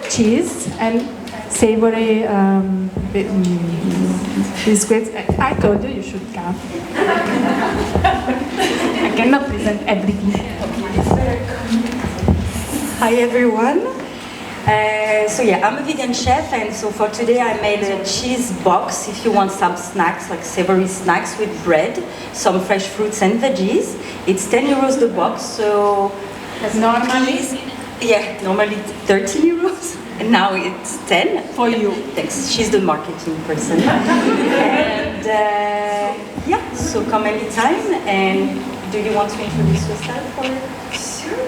cheese and savory biscuits. I told you should come. I cannot present everything. Hi everyone. So yeah, I'm a vegan chef, and so for today I made a cheese box. If you want some snacks, like savory snacks with bread, some fresh fruits and veggies, it's 10 euros the box. So Normally, normally 30 euros, and now it's 10 for you. Thanks. She's the marketing person. And yeah, so come anytime. And do you want to introduce yourself? Or? Sure.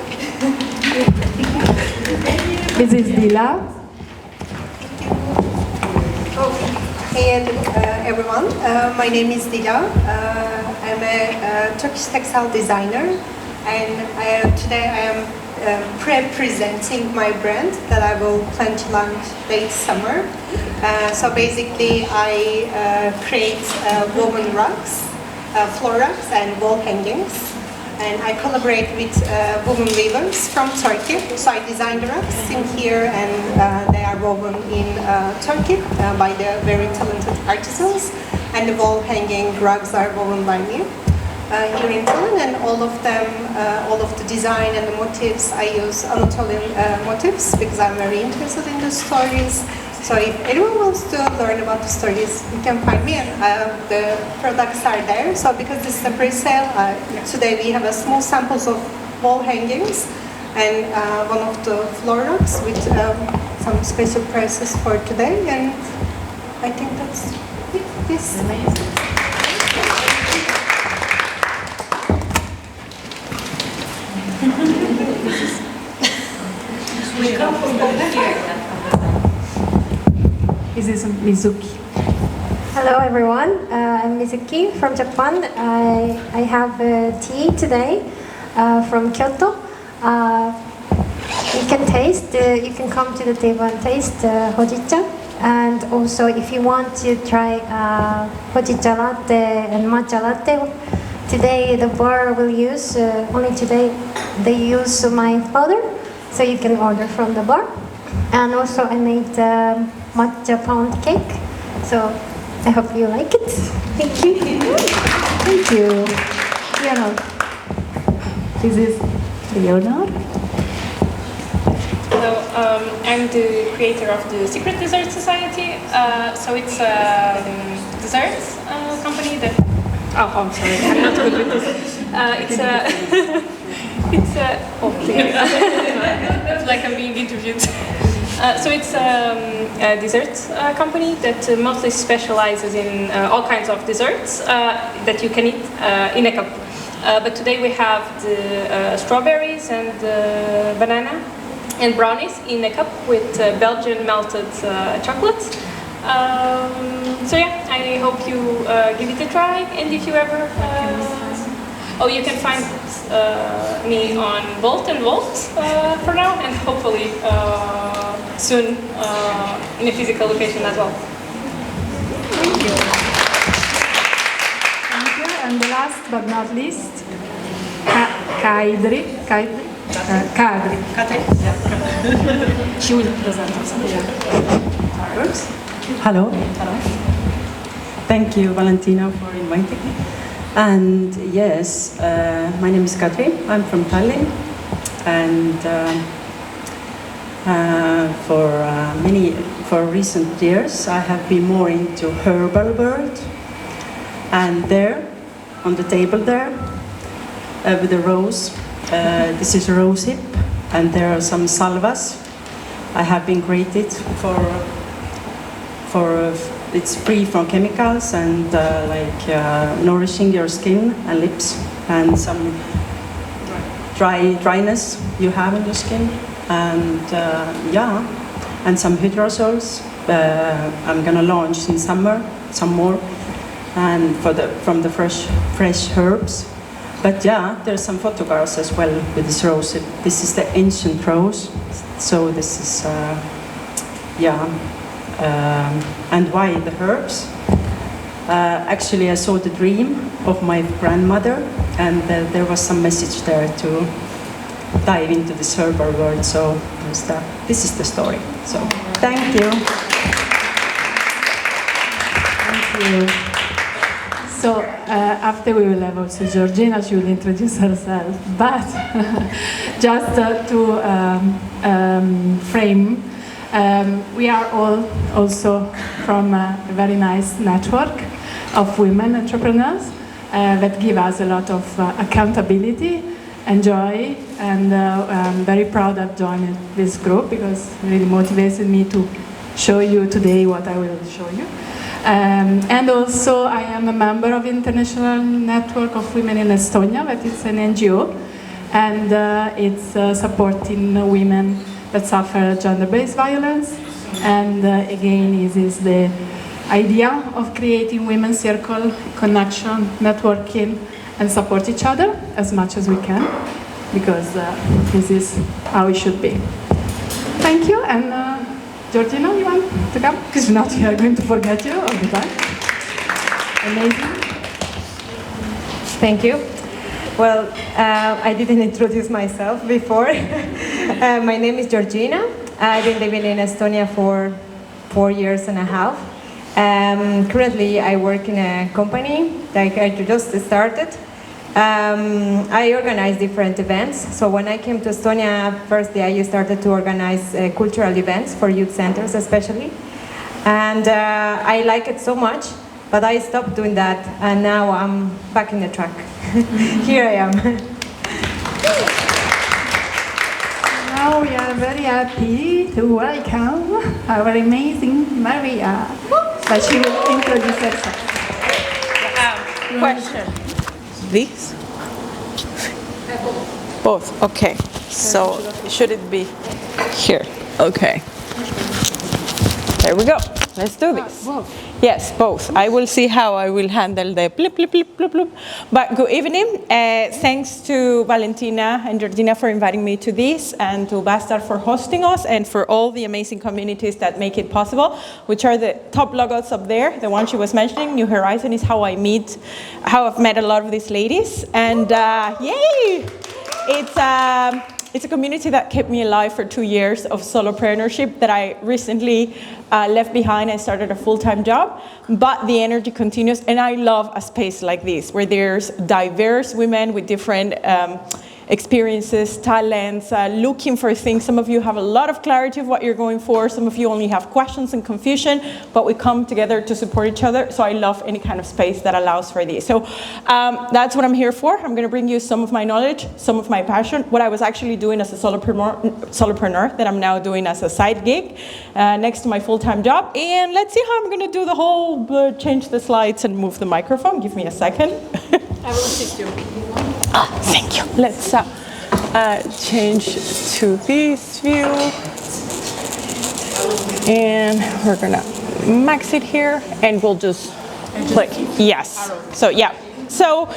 This is Dila. Hey everyone, my name is Dila. I'm a Turkish textile designer, and today I am pre-presenting my brand that I will plan to launch late summer. So basically I create woven rugs, floor rugs and wall hangings. And I collaborate with woven weavers from Turkey. So I design the rugs in here, and they are woven in Turkey by the very talented artisans. And the wall hanging rugs are woven by me here in Tallinn. And all of them, all of the design and the motifs, I use Anatolian motifs because I'm very interested in the stories. So if anyone wants to learn about the stories, you can find me, and the products are there. So because this is a pre-sale, today we have a small samples of wall hangings and one of the floor rugs with some special prices for today. And I think that's it. Yes. Amazing. We come from here. This is Mizuki. Hello everyone, I'm Mizuki from Japan. I have tea today from Kyoto. You can taste, you can come to the table and taste hojicha. And also if you want to try hojicha latte and matcha latte, today the bar will use, only today they use my powder, so you can order from the bar. And also I made matcha pound cake, so I hope you like it. Thank you. Thank you. Leonard. This is Leonard. Hello, I'm the creator of the Secret Dessert Society. So it's a desserts company that. Oh, I'm sorry, I'm not good with this. It's a. It's a. Oh, please. It's like I'm being interviewed. So it's a dessert company that mostly specializes in all kinds of desserts that you can eat in a cup. But today we have the strawberries and banana and brownies in a cup with Belgian melted chocolate. So yeah, I hope you give it a try, and if you ever you can find me on Volt and Volt for now, and hopefully soon in a physical location as well. Thank you. Thank you. And the last but not least, Kadri. She will present us. Hello. Thank you, Valentina, for inviting me. And yes, my name is Kadri. I'm from Tallinn, and for recent years I have been more into herbal world. And there, on the table there, with a rose, this is a rose hip, and there are some salvas. I have been created for it's free from chemicals and nourishing your skin and lips, and some dryness you have on your skin, and and some hydrosols. I'm gonna launch in summer some more, and from the fresh herbs. But yeah, there's some photographs as well with this rose. This is the ancient rose, so this is and why the herbs? Actually, I saw the dream of my grandmother, and there was some message there to dive into this herbal world. So this is the story. So thank you. Thank you. So after we will have also Georgina, she will introduce herself. But just to frame, we are all also from a very nice network of women entrepreneurs that give us a lot of accountability and joy, and I'm very proud of joining this group because it really motivated me to show you today what I will show you. And also I am a member of International Network of Women in Estonia, that is an NGO, and it's supporting women that suffer gender-based violence. And again, this is the idea of creating women's circle, connection, networking, and support each other as much as we can, because this is how it should be. Thank you, and Georgina, you want to come? Because if not, we are going to forget you all the time. Amazing. Thank you. Well, I didn't introduce myself before. My name is Georgina. I've been living in Estonia for 4 years and a half. Currently, I work in a company that I just started. I organize different events. So when I came to Estonia, firstly, I started to organize cultural events for youth centers, especially. And I like it so much, but I stopped doing that, and now I'm back in the track. Here I am. Now we are very happy to welcome our amazing Maria, but she will introduce herself. Question. These? Both. Okay. So should it be here? Okay. There we go. Let's do this. Yes, both. I will see how I will handle the blip, blip, blip, blip, blip. But good evening. Thanks to Valentina and Georgina for inviting me to this, and to Bästard for hosting us, and for all the amazing communities that make it possible, which are the top logos up there. The one she was mentioning, New Horizon, is how I've met a lot of these ladies. And yay! It's a community that kept me alive for 2 years of solopreneurship that I recently left behind and started a full-time job. But the energy continues, and I love a space like this, where there's diverse women with different experiences, talents, looking for things. Some of you have a lot of clarity of what you're going for. Some of you only have questions and confusion, but we come together to support each other. So I love any kind of space that allows for this. So that's what I'm here for. I'm going to bring you some of my knowledge, some of my passion, what I was actually doing as a solopreneur that I'm now doing as a side gig next to my full-time job. And let's see how I'm going to do the whole change the slides and move the microphone. Give me a second. I will assist you. Thank you. Let's change to this view. And we're gonna max it here, and we'll just click. Yes. So yeah. So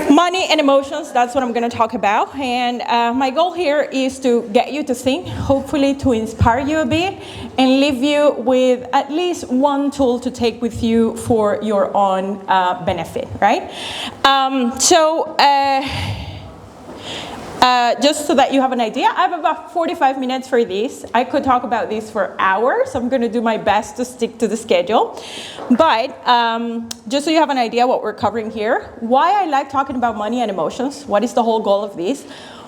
money and emotions, that's what I'm gonna talk about. And my goal here is to get you to think, hopefully to inspire you a bit, and leave you with at least one tool to take with you for your own benefit, right? Just so that you have an idea, I have about 45 minutes for this. I could talk about this for hours. I'm going to do my best to stick to the schedule. But just so you have an idea what we're covering here, why I like talking about money and emotions, what is the whole goal of this,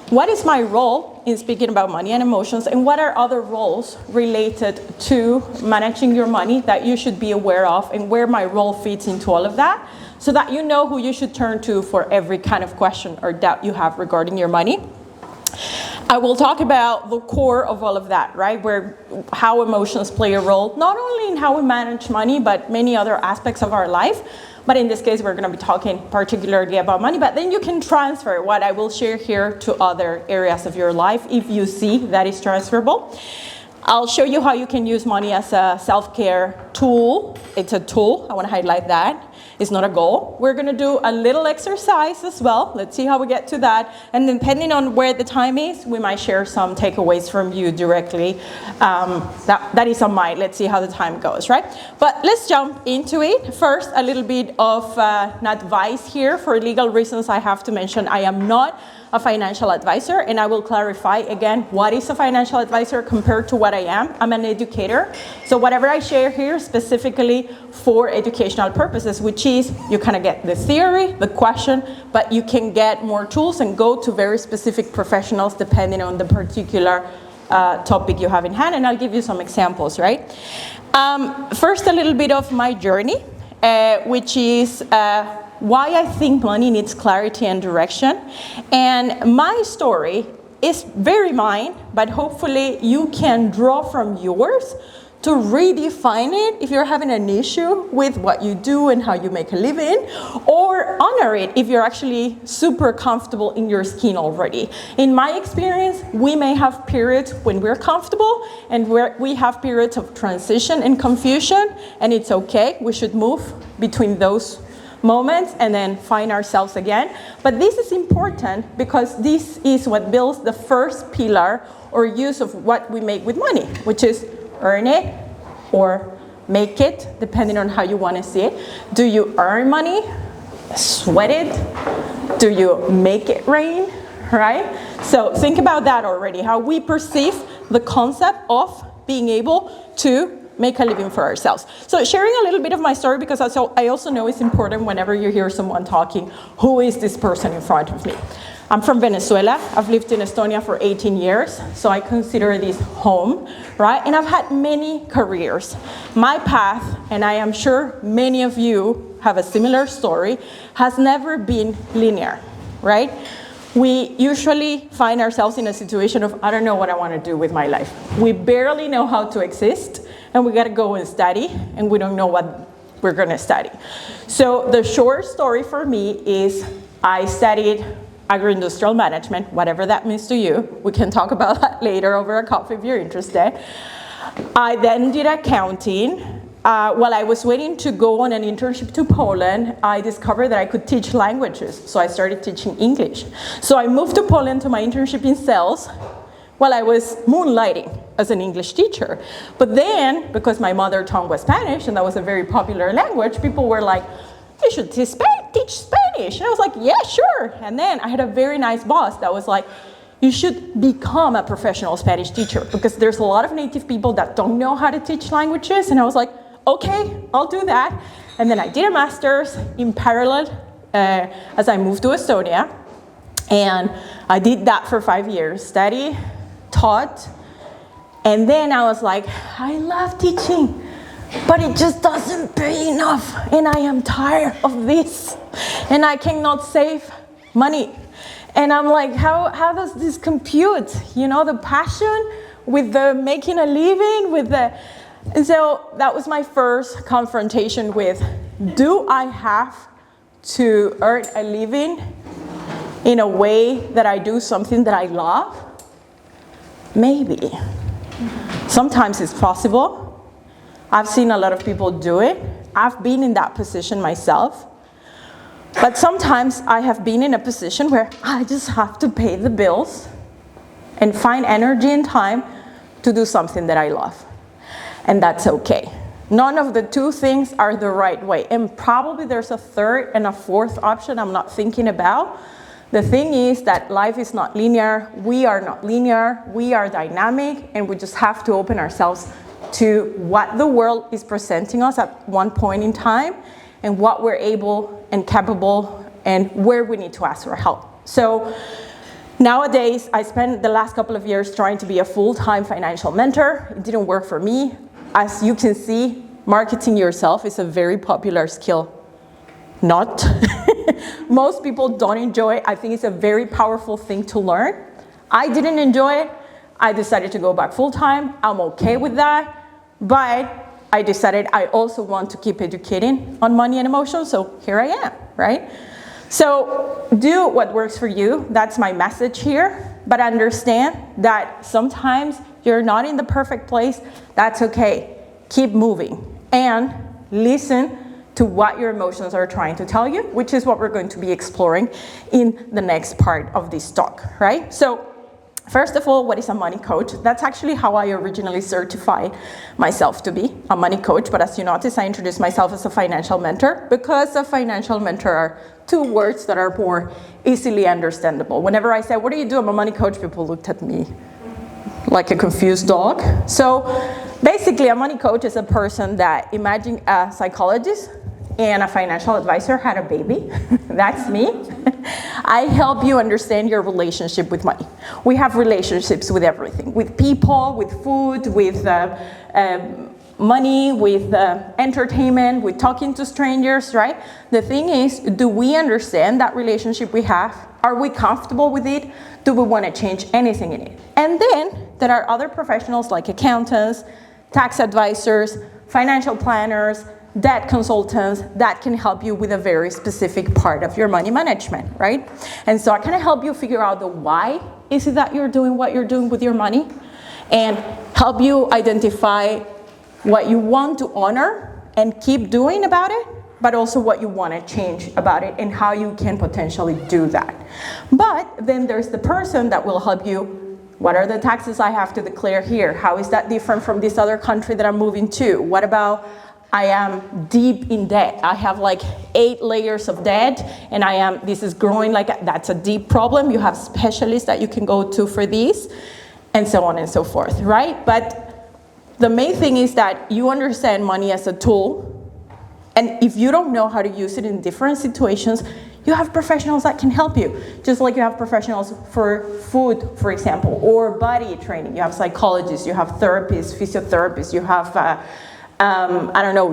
what is my role in speaking about money and emotions, and what are other roles related to managing your money that you should be aware of, and where my role fits into all of that, so that you know who you should turn to for every kind of question or doubt you have regarding your money. I will talk about the core of all of that, right? How emotions play a role, not only in how we manage money, but many other aspects of our life. But in this case, we're going to be talking particularly about money, but then you can transfer what I will share here to other areas of your life if you see that is transferable. I'll show you how you can use money as a self-care tool. It's a tool, I want to highlight that. It's not a goal. We're going to do a little exercise as well. Let's see how we get to that. And depending on where the time is, we might share some takeaways from you directly. That is on mine. Let's see how the time goes, right? But let's jump into it. First, a little bit of an advice here. For legal reasons, I have to mention I am not a financial advisor, and I will clarify again what is a financial advisor compared to what I am. I'm an educator, so whatever I share here is specifically for educational purposes, which is you kind of get the theory, the question, but you can get more tools and go to very specific professionals depending on the particular topic you have in hand, and I'll give you some examples, right? First, a little bit of my journey, which is why I think money needs clarity and direction. And my story is very mine, but hopefully you can draw from yours to redefine it if you're having an issue with what you do and how you make a living, or honor it if you're actually super comfortable in your skin already. In my experience, we may have periods when we're comfortable and we have periods of transition and confusion, and it's okay. We should move between those moments and then find ourselves again. But this is important because this is what builds the first pillar or use of what we make with money, which is earn it or make it, depending on how you want to see it. Do you earn money, sweat it? Do you make it rain, right? So think about that already, how we perceive the concept of being able to make a living for ourselves. So sharing a little bit of my story, because I also know it's important whenever you hear someone talking, who is this person in front of me? I'm from Venezuela. I've lived in Estonia for 18 years, so I consider this home, right? And I've had many careers. My path, and I am sure many of you have a similar story, has never been linear, right? We usually find ourselves in a situation of, I don't know what I want to do with my life. We barely know how to exist, and we got to go and study, and we don't know what we're going to study. So the short story for me is I studied agro-industrial management, whatever that means to you. We can talk about that later over a coffee if you're interested. I then did accounting. While I was waiting to go on an internship to Poland, I discovered that I could teach languages, so I started teaching English. So I moved to Poland to my internship in sales while I was moonlighting as an English teacher. But then, because my mother tongue was Spanish, and that was a very popular language, people were like, you should teach Spanish. And I was like, yeah, sure. And then I had a very nice boss that was like, you should become a professional Spanish teacher, because there's a lot of native people that don't know how to teach languages. And I was like, okay, I'll do that. And then I did a master's in parallel as I moved to Estonia. And I did that for 5 years, study, taught. And then I was like, I love teaching, but it just doesn't pay enough, and I am tired of this, and I cannot save money. And I'm like, how does this compute? You know, the passion with the making a living, with the... And so that was my first confrontation with, do I have to earn a living in a way that I do something that I love? Maybe. Sometimes it's possible. I've seen a lot of people do it. I've been in that position myself. But sometimes I have been in a position where I just have to pay the bills and find energy and time to do something that I love. And that's okay. None of the two things are the right way. And probably there's a third and a fourth option I'm not thinking about. The thing is that life is not linear. We are not linear. We are dynamic, and we just have to open ourselves to what the world is presenting us at one point in time, and what we're able and capable, and where we need to ask for help. So nowadays, I spent the last couple of years trying to be a full-time financial mentor. It didn't work for me. As you can see, marketing yourself is a very popular skill. Not. Most people don't enjoy it. I think it's a very powerful thing to learn. I didn't enjoy it. I decided to go back full-time. I'm okay with that. But I decided I also want to keep educating on money and emotions, so here I am, right? So do what works for you. That's my message here. But understand that sometimes you're not in the perfect place. That's okay. Keep moving and listen to what your emotions are trying to tell you, which is what we're going to be exploring in the next part of this talk, right? So First of all, what is a money coach? That's actually how I originally certified myself to be, a money coach. But as you notice, I introduced myself as a financial mentor because a financial mentor are two words that are more easily understandable. Whenever I said, what do you do? I'm a money coach, people looked at me like a confused dog. So basically, a money coach is a person that, imagine a psychologist and a financial advisor had a baby. That's me. I help you understand your relationship with money. We have relationships with everything, with people, with food, with money, with entertainment, with talking to strangers, right? The thing is, do we understand that relationship we have? Are we comfortable with it? Do we want to change anything in it? And then there are other professionals like accountants, tax advisors, financial planners, debt consultants that can help you with a very specific part of your money management, right? And so I kind of help you figure out the why is it that you're doing what you're doing with your money, and help you identify what you want to honor and keep doing about it, but also what you want to change about it and how you can potentially do that. But then there's the person that will help you. What are the taxes I have to declare here? How is that different from this other country that I'm moving to? What about I am deep in debt. I have like 8 layers of debt, and this is growing that's a deep problem. You have specialists that you can go to for these, and so on and so forth, right? But the main thing is that you understand money as a tool, and if you don't know how to use it in different situations, you have professionals that can help you. Just like you have professionals for food, for example, or body training. You have psychologists, you have therapists, physiotherapists, you have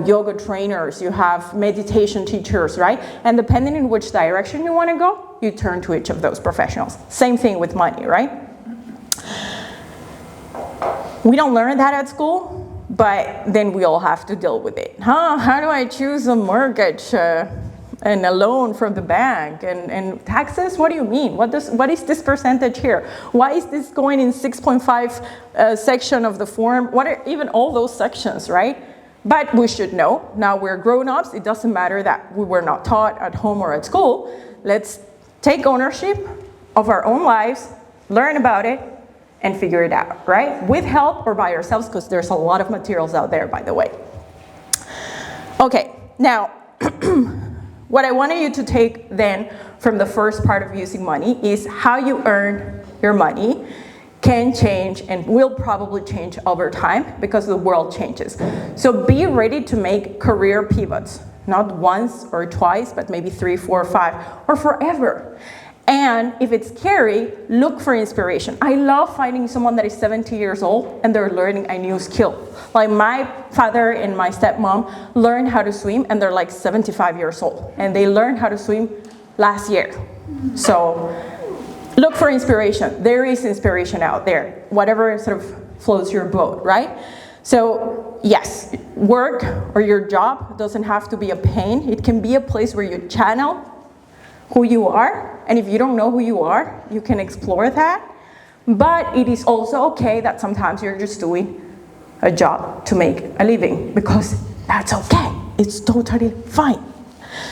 yoga trainers, you have meditation teachers, right? And depending on which direction you want to go, you turn to each of those professionals. Same thing with money, right? We don't learn that at school, but then we all have to deal with it. How do I choose a mortgage and a loan from the bank? And taxes, what do you mean? What is this percentage here? Why is this going in 6.5 section of the form? What are even all those sections, right? But we should know. Now we're grown-ups. It doesn't matter that we were not taught at home or at school. Let's take ownership of our own lives, learn about it, and figure it out, right? With help or by ourselves, because there's a lot of materials out there, by the way. Okay, now, what I wanted you to take then from the first part of using money is how you earn your money can change and will probably change over time because the world changes. So be ready to make career pivots, not once or twice, but maybe 3, 4, 5, or forever. And if it's scary, look for inspiration. I love finding someone that is 70 years old and they're learning a new skill. Like my father and my stepmom learned how to swim and they're like 75 years old. And they learned how to swim last year. So look for inspiration. There is inspiration out there, whatever sort of floats your boat, right? So yes, work or your job doesn't have to be a pain. It can be a place where you channel who you are, and if you don't know who you are, you can explore that. But it is also okay that sometimes you're just doing a job to make a living, because that's okay. It's totally fine.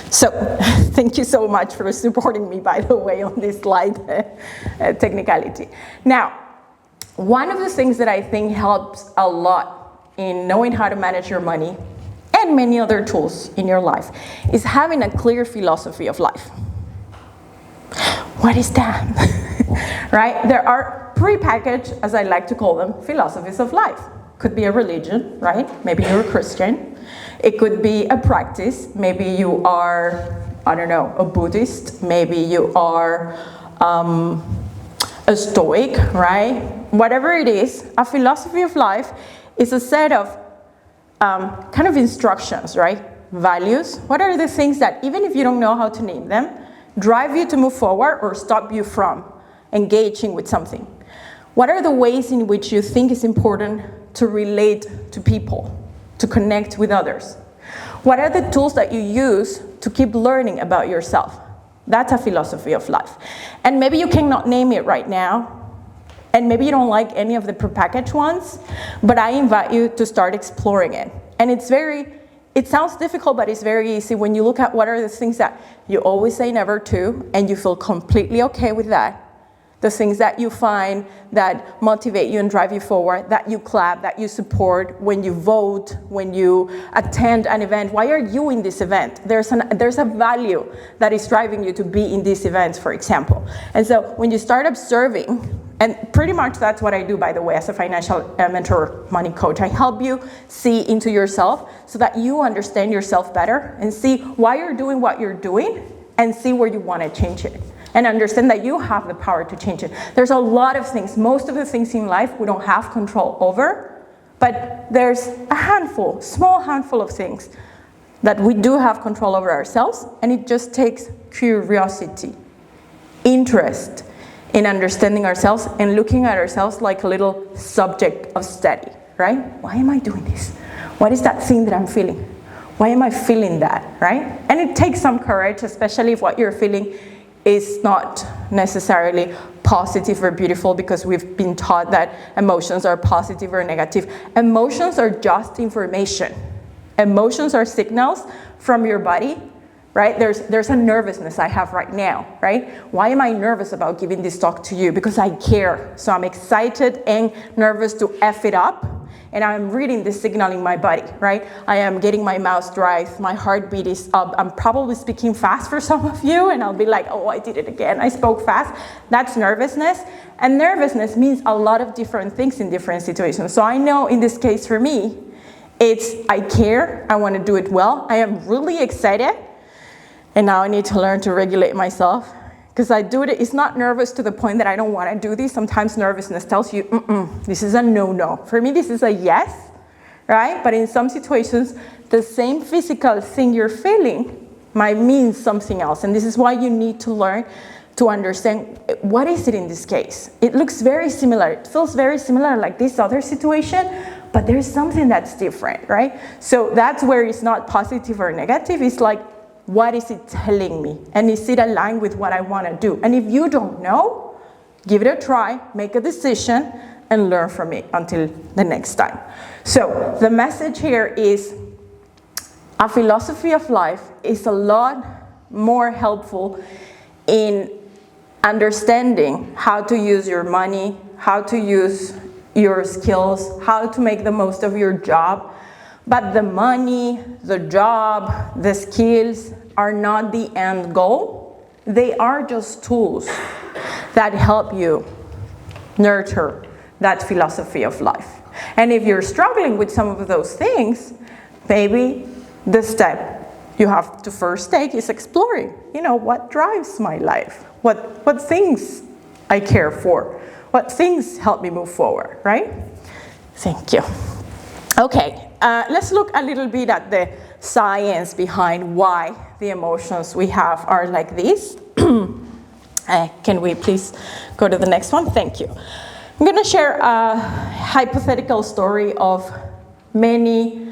So thank you so much for supporting me, by the way, on this slide technicality. Now, one of the things that I think helps a lot in knowing how to manage your money and many other tools in your life is having a clear philosophy of life. What is that? Right? There are prepackaged, as I like to call them, philosophies of life. Could be a religion, right? Maybe you're a Christian. It could be a practice. Maybe you are, I don't know, a Buddhist. Maybe you are a Stoic, right? Whatever it is, a philosophy of life is a set of kind of instructions, right? Values. What are the things that, even if you don't know how to name them, drive you to move forward or stop you from engaging with something? What are the ways in which you think is important to relate to people, to connect with others? What are the tools that you use to keep learning about yourself? That's a philosophy of life. And maybe you cannot name it right now, and maybe you don't like any of the prepackaged ones, but I invite you to start exploring it. And it sounds difficult, but it's very easy when you look at what are the things that you always say never to, and you feel completely okay with that. The things that you find that motivate you and drive you forward, that you clap, that you support, when you vote, when you attend an event. Why are you in this event? There's a value that is driving you to be in these events, for example. And so when you start observing, and pretty much that's what I do, by the way, as a financial mentor, money coach. I help you see into yourself so that you understand yourself better and see why you're doing what you're doing and see where you want to change it. And understand that you have the power to change it. There's a lot of things, most of the things in life we don't have control over, but there's a handful, small handful of things that we do have control over ourselves, and it just takes curiosity, interest in understanding ourselves and looking at ourselves like a little subject of study, right? Why am I doing this? What is that thing that I'm feeling? Why am I feeling that, right? And it takes some courage, especially if what you're feeling is not necessarily positive or beautiful, because we've been taught that emotions are positive or negative. Emotions are just information. Emotions are signals from your body, right? There's a nervousness I have right now, right? Why am I nervous about giving this talk to you? Because I care. So I'm excited and nervous to F it up. And I'm reading this signal in my body, right? I am getting my mouth dry, my heartbeat is up. I'm probably speaking fast for some of you, and I'll be like, oh, I did it again. I spoke fast. That's nervousness. And nervousness means a lot of different things in different situations. So I know in this case for me, it's I care, I want to do it well. I am really excited. And now I need to learn to regulate myself, because I do it, it's not nervous to the point that I don't want to do this. Sometimes nervousness tells you, this is a no-no. For me, this is a yes, right? But in some situations, the same physical thing you're feeling might mean something else. And this is why you need to learn to understand, what is it in this case? It looks very similar. It feels very similar like this other situation, but there's something that's different, right? So that's where it's not positive or negative. It's like, what is it telling me? And is it aligned with what I want to do? And if you don't know, give it a try, make a decision, and learn from it until the next time. So the message here is a philosophy of life is a lot more helpful in understanding how to use your money, how to use your skills, how to make the most of your job. But the money, the job, the skills are not the end goal. They are just tools that help you nurture that philosophy of life. And if you're struggling with some of those things, maybe the step you have to first take is exploring, what drives my life? What things I care for? What things help me move forward, right? Thank you. Okay. Let's look a little bit at the science behind why the emotions we have are like this. Can we please go to the next one? Thank you. I'm going to share a hypothetical story of many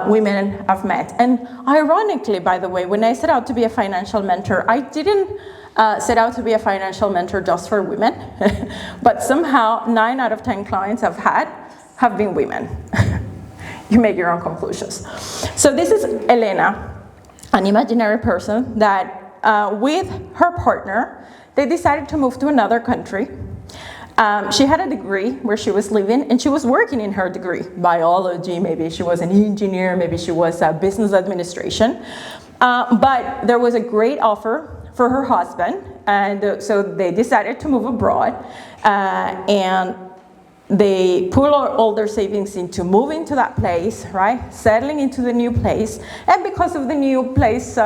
women I've met. And ironically, by the way, when I set out to be a financial mentor, I didn't set out to be a financial mentor just for women. But somehow, 9 out of 10 clients I've had have been women. You make your own conclusions. So this is Helene, an imaginary person that with her partner, they decided to move to another country. She had a degree where she was living, and she was working in her degree. Biology, maybe she was an engineer, maybe she was a business administration. But there was a great offer for her husband, and so they decided to move abroad. And they put all their savings into moving to that place, right? Settling into the new place. And because of the new place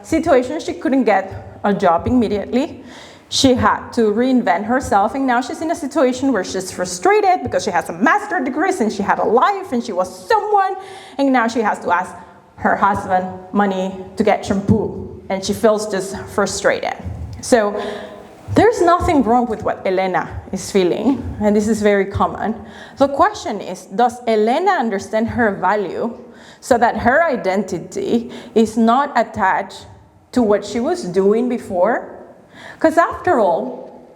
situation, she couldn't get a job immediately. She had to reinvent herself, and now she's in a situation where she's frustrated because she has a master's degree and she had a life and she was someone, and now she has to ask her husband money to get shampoo, and she feels just frustrated. So there's nothing wrong with what Helene is feeling, and this is very common. The question is, does Helene understand her value so that her identity is not attached to what she was doing before? Because after all,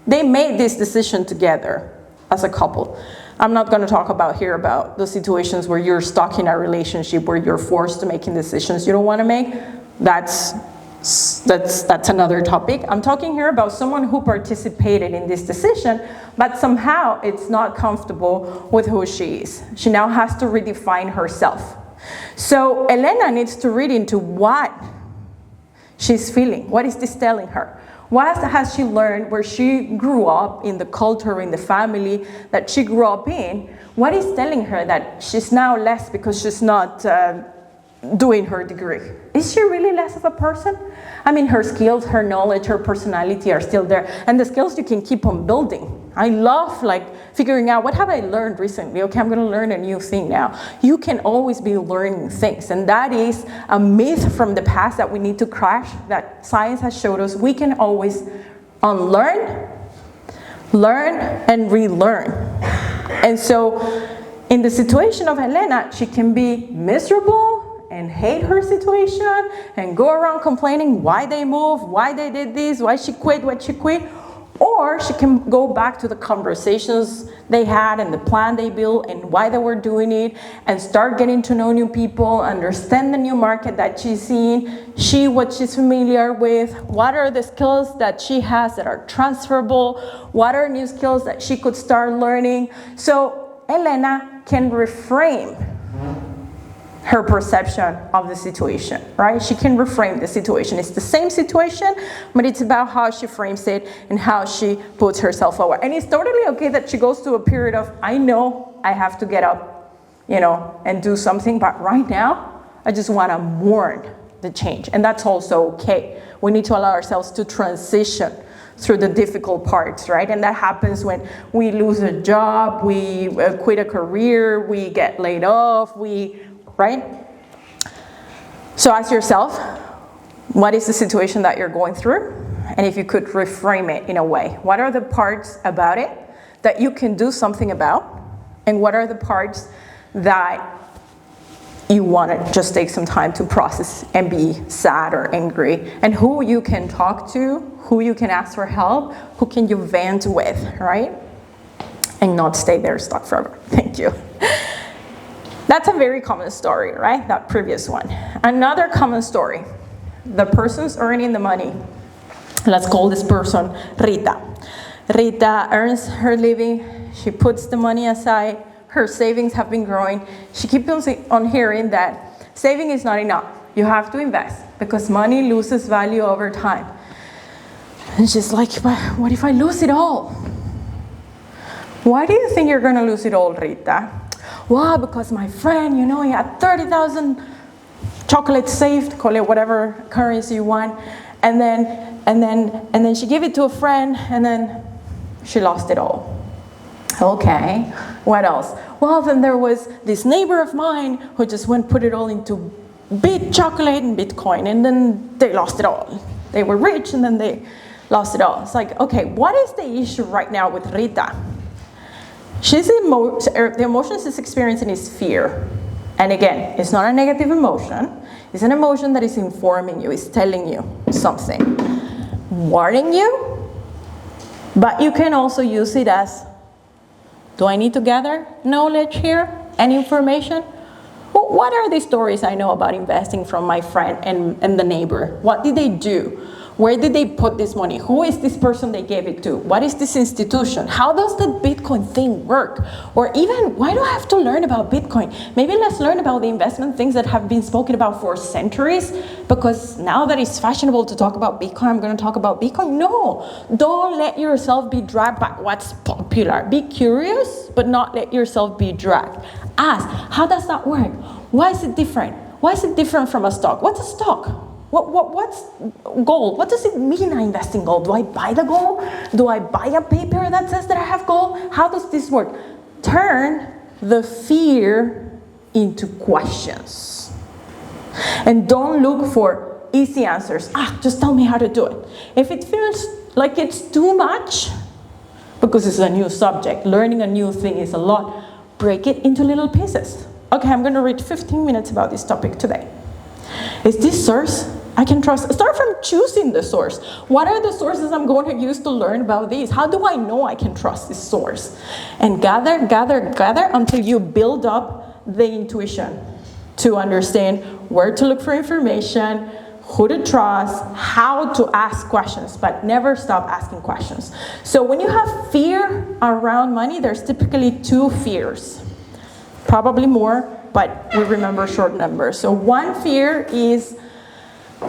they made this decision together as a couple. I'm not going to talk about the situations where you're stuck in a relationship where you're forced to making decisions you don't want to make. That's That's another topic. I'm talking here about someone who participated in this decision, but somehow it's not comfortable with who she is. She now has to redefine herself. So Elena needs to read into what she's feeling. What is this telling her? What has she learned where she grew up, in the culture, in the family that she grew up in? What is telling her that she's now less because she's not doing her degree? Is she really less of a person? I mean, her skills, her knowledge, her personality are still there. And the skills you can keep on building. I love figuring out, what have I learned recently? Okay, I'm gonna learn a new thing now. You can always be learning things. And that is a myth from the past that we need to crash, that science has showed us. We can always unlearn, learn, and relearn. And so in the situation of Helena, she can be miserable and hate her situation and go around complaining why they moved, why they did this, why she quit, what she quit. Or she can go back to the conversations they had and the plan they built and why they were doing it, and start getting to know new people, understand the new market that she's in, what she's familiar with, what are the skills that she has that are transferable, what are new skills that she could start learning. So Elena can reframe her perception of the situation, right? She can reframe the situation. It's the same situation, but it's about how she frames it and how she puts herself forward. And it's totally okay that she goes through a period of, I know I have to get up, and do something, but right now, I just want to mourn the change. And that's also okay. We need to allow ourselves to transition through the difficult parts, right? And that happens when we lose a job, we quit a career, we get laid off, right? So ask yourself, what is the situation that you're going through? And if you could reframe it in a way, what are the parts about it that you can do something about? And what are the parts that you want to just take some time to process and be sad or angry? And who you can talk to, who you can ask for help, who can you vent with, right? And not stay there stuck forever. Thank you. That's a very common story, right? That previous one. Another common story. The person's earning the money. Let's call this person Rita. Rita earns her living. She puts the money aside. Her savings have been growing. She keeps on hearing that saving is not enough. You have to invest because money loses value over time. And she's like, but what if I lose it all? Why do you think you're going to lose it all, Rita? Well, because my friend, he had 30,000 chocolates saved, call it whatever currency you want, and then she gave it to a friend, and then she lost it all. Okay, what else? Well, then there was this neighbor of mine who just put it all into chocolate and Bitcoin, and then they lost it all. They were rich, and then they lost it all. It's like, okay, what is the issue right now with Rita? The emotion she's experiencing is fear. And again, it's not a negative emotion. It's an emotion that is informing you, is telling you something, warning you, but you can also use it as, do I need to gather knowledge here and information? Well, what are the stories I know about investing from my friend and the neighbor? What did they do? Where did they put this money? Who is this person they gave it to? What is this institution? How does the Bitcoin thing work? Or even, why do I have to learn about Bitcoin? Maybe let's learn about the investment things that have been spoken about for centuries, because now that it's fashionable to talk about Bitcoin, I'm going to talk about Bitcoin. No, don't let yourself be dragged by what's popular. Be curious, but not let yourself be dragged. Ask, how does that work? Why is it different? Why is it different from a stock? What's a stock? What's gold? What does it mean I invest in gold? Do I buy the gold? Do I buy a paper that says that I have gold? How does this work? Turn the fear into questions. And don't look for easy answers. Just tell me how to do it. If it feels like it's too much, because it's a new subject, learning a new thing is a lot, break it into little pieces. Okay, I'm going to read 15 minutes about this topic today. Is this source I can trust? Start from choosing the source. What are the sources I'm going to use to learn about these? How do I know I can trust this source? And gather until you build up the intuition to understand where to look for information, who to trust, how to ask questions, but never stop asking questions. So when you have fear around money, there's typically 2 fears, probably more, but we remember short numbers. So one fear is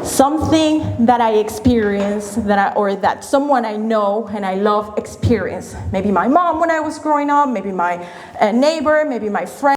something that I experience, or that someone I know and I love experience. Maybe my mom when I was growing up, maybe my neighbor, maybe my friend.